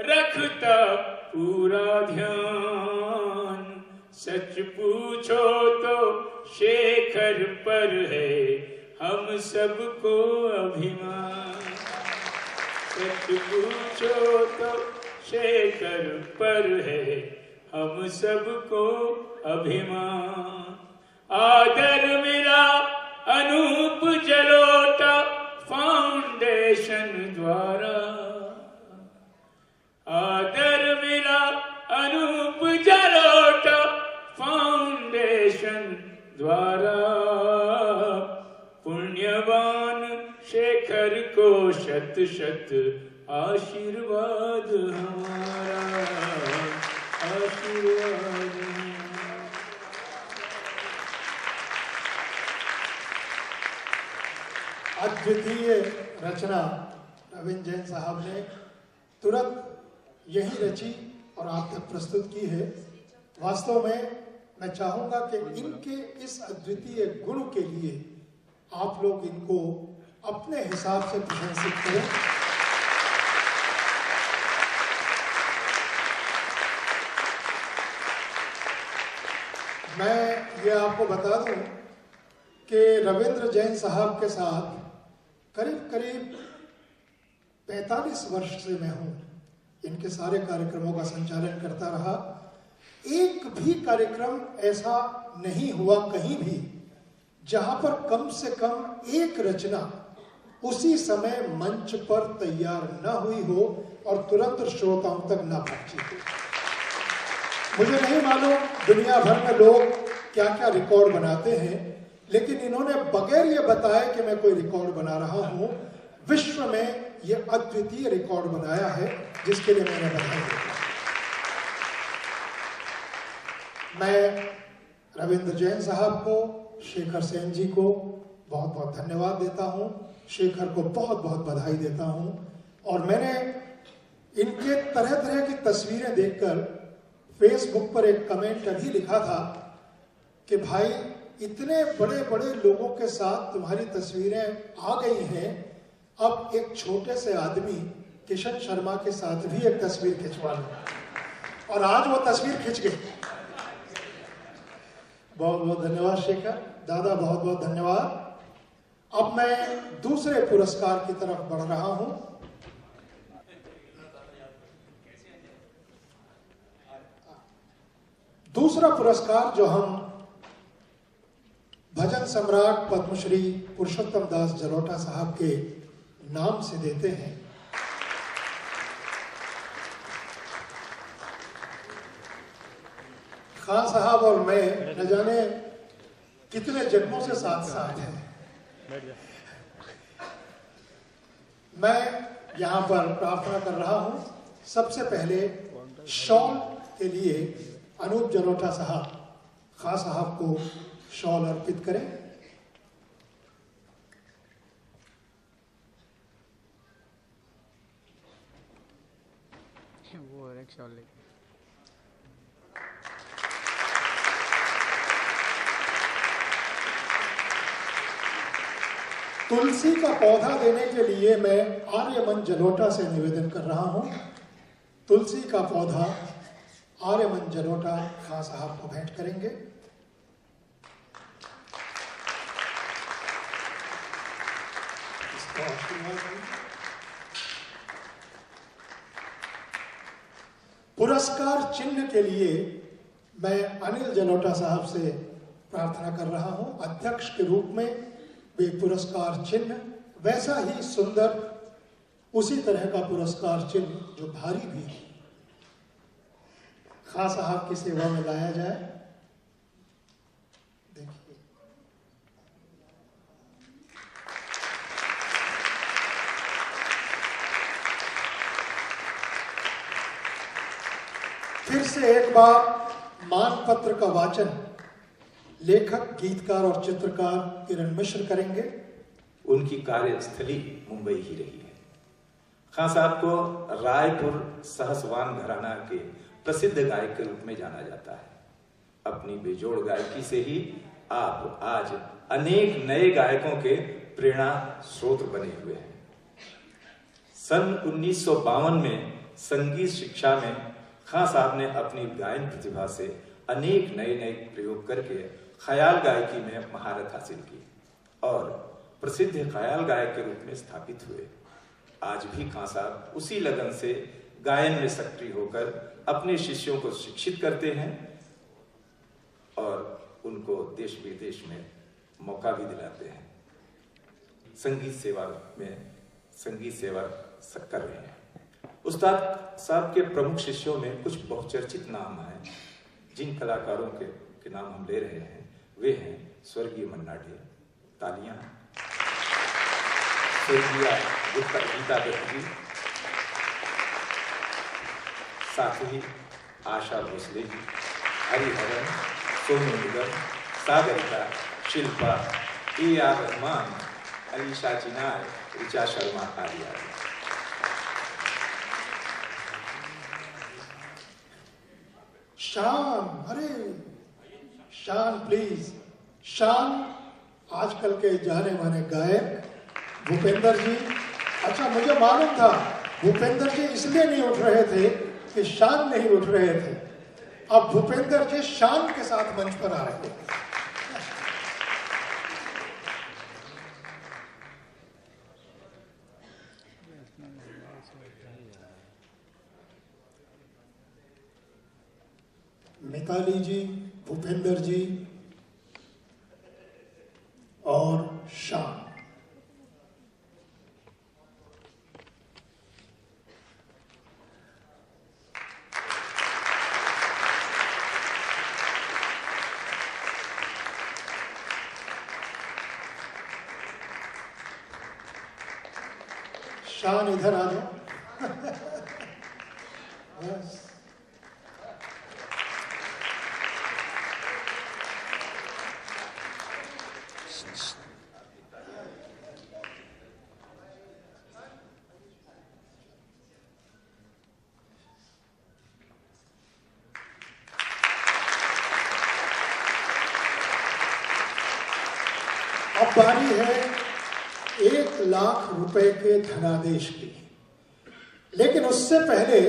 रखता पूरा ध्यान। सच पूछो तो शेखर पर है हम सबको अभिमान। सच पूछो तो शेखर पर है हम सबको अभिमान। आदर मिला अनूप जलोटा फाउंडेशन द्वारा। आदर मिला अनूप जलोटा फाउंडेशन द्वारा। पुण्यवान शेखर को शत शत आशीर्वाद हमारा, आशीर्वाद। अद्वितीय रचना रविंद्र जैन साहब ने तुरंत यही रची और आप तक प्रस्तुत की है। वास्तव में मैं चाहूंगा कि इनके इस अद्वितीय गुण के लिए आप लोग इनको अपने हिसाब से प्रशंसित करें। मैं ये आपको बता दूं कि रविंद्र जैन साहब के साथ करीब करीब 45 वर्ष से मैं हूं। इनके सारे कार्यक्रमों का संचालन करता रहा। एक भी कार्यक्रम ऐसा नहीं हुआ कहीं भी जहां पर कम से कम एक रचना उसी समय मंच पर तैयार न हुई हो और तुरंत श्रोताओं तक न पहुंची हो। मुझे नहीं मालूम दुनिया भर में लोग क्या क्या रिकॉर्ड बनाते हैं, लेकिन इन्होंने बगैर ये बताए कि मैं कोई रिकॉर्ड बना रहा हूं, विश्व में ये अद्वितीय रिकॉर्ड बनाया है, जिसके लिए मैंने बधाई दी। मैं रविंद्र जैन साहब को, शेखर सेन जी को बहुत बहुत धन्यवाद देता हूं, शेखर को बहुत बहुत बधाई देता हूं। और मैंने इनके तरह तरह की तस्वीरें देखकर फेसबुक पर एक कमेंट अभी लिखा था कि भाई इतने बड़े बड़े लोगों के साथ तुम्हारी तस्वीरें आ गई हैं, अब एक छोटे से आदमी किशन शर्मा के साथ भी एक तस्वीर खिंचवा लो। और आज वो तस्वीर खिंच गई। बहुत बहुत धन्यवाद शेखर दादा, बहुत बहुत धन्यवाद। अब मैं दूसरे पुरस्कार की तरफ बढ़ रहा हूं। दूसरा पुरस्कार जो हम भजन सम्राट पद्मश्री पुरुषोत्तम दास जलोटा साहब के नाम से देते हैं, खान साहब और मैं न जाने कितने जन्मों से साथ साथ हैं। मैं यहां पर प्रार्थना कर रहा हूं, सबसे पहले शॉल के लिए अनूप जलोटा साहब खान साहब को शॉल अर्पित करें। वो एक शॉल ले। तुलसी का पौधा देने के लिए मैं आर्यमन जलोटा से निवेदन कर रहा हूं। तुलसी का पौधा आर्यमन जलोटा खान साहब को भेंट करेंगे। पुरस्कार चिन्ह के लिए मैं अनिल जलोटा साहब से प्रार्थना कर रहा हूं। अध्यक्ष के रूप में वे पुरस्कार चिन्ह वैसा ही सुंदर, उसी तरह का पुरस्कार चिन्ह जो भारी भी है, खान साहब की सेवा में लाया जाए। देखिए, फिर से एक बार मानपत्र का वाचन लेखक, गीतकार और चित्रकार किरण मिश्र करेंगे। उनकी कार्यस्थली मुंबई ही रही है। खान साहब को रायपुर सहसवान घराना के प्रसिद्ध गायक के रूप में जाना जाता है। अपनी बेजोड़ गायकी से ही आप आज अनेक नए गायकों के प्रेरणा स्रोत बने हुए हैं। सन 1952 में संगीत शिक्षा में खां साहब ने अपनी गायन प्रतिभा से अनेक नए नए प्रयोग करके ख्याल गायकी में महारत हासिल की और प्रसिद्ध ख्याल गायक के रूप में स्थापित हुए। आज भी खां साहब उसी लगन से गायन में सक्रिय होकर अपने शिष्यों को शिक्षित करते हैं और उनको देश विदेश में मौका भी दिलाते हैं। संगीत सेवा कर रहे हैं। उस्ताद साहब के प्रमुख शिष्यों में कुछ बहुचर्चित नाम हैं। जिन कलाकारों के नाम हम ले रहे हैं वे हैं स्वर्गीय मन्ना डे, तालियां, स्वर्गीय गीता दत्त जी, साथ ही आशा भोसले जी, हरिहरन, सोनू निगम, सागरिका, शिल्पा, A.R. रहमान, अलीशा चिनार, ऋचा शर्मा आदि। शान, अरे शान प्लीज, शान आजकल के जाने माने गायक भूपेंद्र जी। अच्छा, मुझे मालूम था भूपेंद्र जी इसलिए नहीं उठ रहे थे कि शान नहीं उठ रहे थे। अब भूपेंद्र जी शान के साथ मंच पर आ रहे हैं। मिताली जी, भूपेंद्र जी और शान। शान इधर आ जाओ। बस अब बारी है 1 लाख रुपए के धनादेश की। लेकिन उससे पहले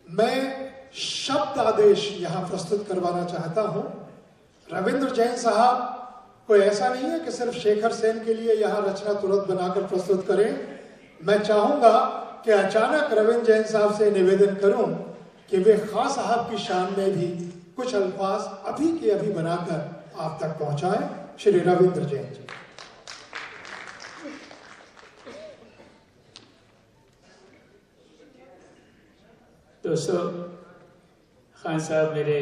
मैं शब्द आदेश यहां प्रस्तुत करवाना चाहता हूं। रविंद्र जैन साहब कोई ऐसा नहीं है कि सिर्फ शेखर सेन के लिए यहां रचना तुरंत बनाकर प्रस्तुत करें। मैं चाहूंगा कि अचानक रविंद्र जैन साहब से निवेदन करूं कि वे खां साहब की शान में भी कुछ अल्फाज अभी के अभी बनाकर आप तक पहुंचाएं। श्री रविंद्र जैन जी। दोस्तों, खान साहब मेरे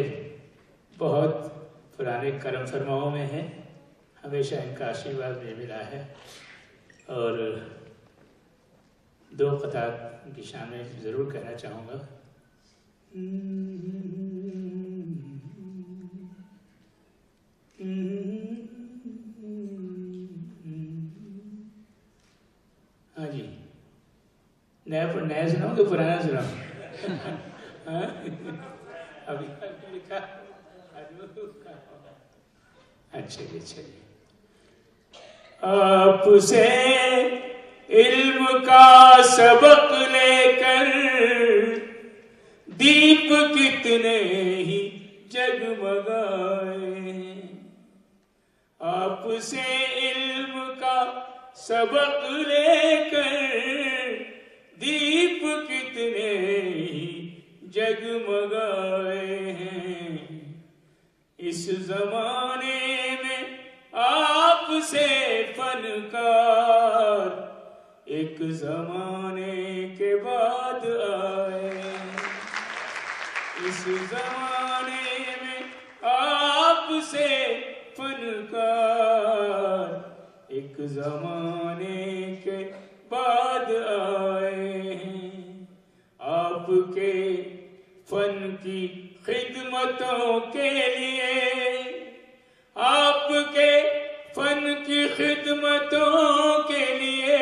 बहुत पुराने करम फरमाओं में हैं। हमेशा इनका आशीर्वाद मुझे मिला है और 2 कथा की शान में ज़रूर कहना चाहूँगा। हाँ जी, नया सुनाऊँ तो पुराना सुनाऊँ? अभी लिखा। अच्छा चलिए। आपसे इल्म का सबक लेकर दीप कितने ही जगमगाए। आपसे इल्म का सबक लेकर दीप कितने ही जगमगाए हैं। इस जमाने में आपसे फनकार एक जमाने के बाद आए। इस जमाने में आपसे फनकार एक जमाने के बाद आए हैं। आपके फन की खिदमतों के लिए, आपके फन की खिदमतों के लिए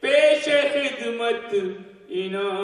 पेश खिदमत इनाम